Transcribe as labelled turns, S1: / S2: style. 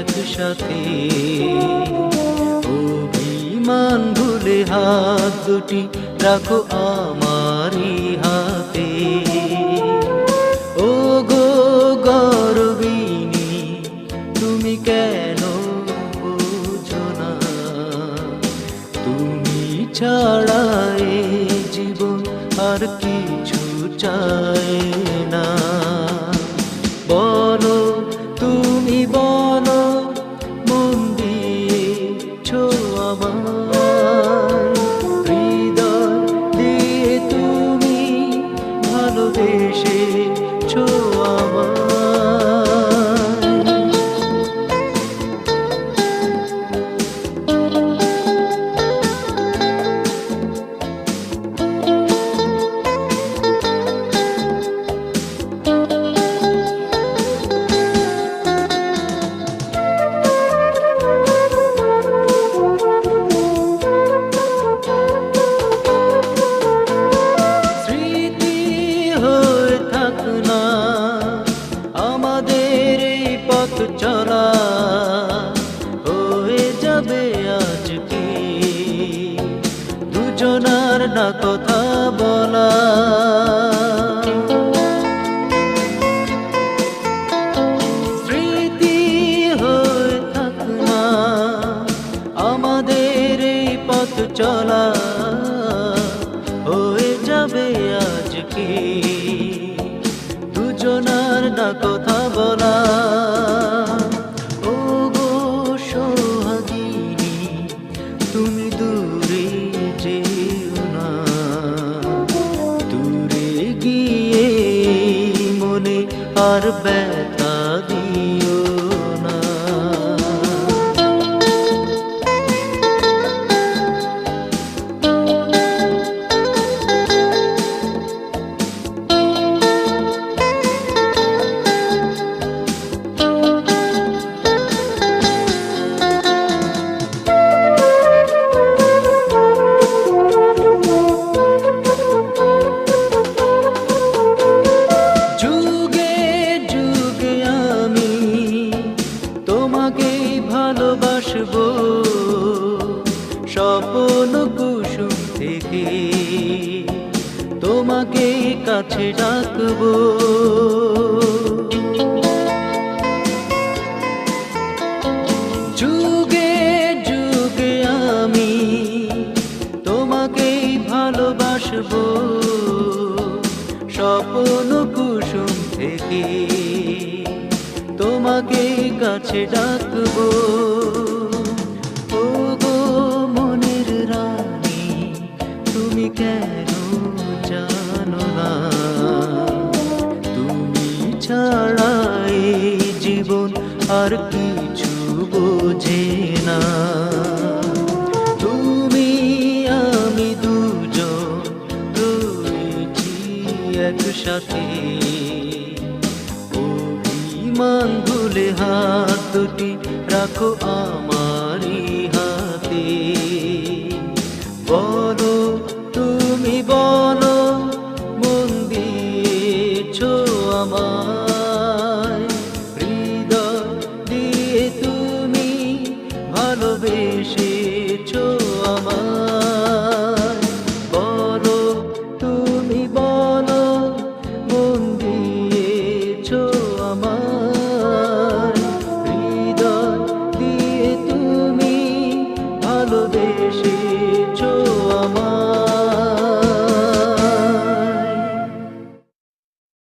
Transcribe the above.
S1: একসাথে। অভিমান ভুলে হাত দুটি রাখো আমারই হাতে। ও গো গর্বিণী, তুমি কেন বোঝো না? তুমি ছাড়া এ জীবন আর কিছু চায় না। বলো তুমি বলো, মন দিয়েছো আমার, হৃদয় দিয়ে তুমি ভালোবেসেছো আমায়। চলা হয়ে যাবে আজকে দুজনার না কথা বলা। স্মৃতি হয়ে থাক না আমাদের এই পথ চলা, হয়ে যাবে আজকে দুজনার না কথা বলা। তুমি দূরে যেও না, দূরে গিয়ে মনে আর ব্যথা দিও না। ভালোবাসবো স্বপ্ন কুসুম থেকে, তোমাকে কাছে রাখবো। যুগে যুগে আমি তোমাকে ভালোবাসবো স্বপ্ন কুসুম থেকে, তোমাকে কাছে ডাকবো। ও গো মনের রানী, তুমি কেন জানো না? তুমি ছাড়া এই জীবন আর কিছু বোঝে না। তুমি আমি দুজন রয়েছি একসাথে, মান ভুলে হাত দুটি রাখো আমার।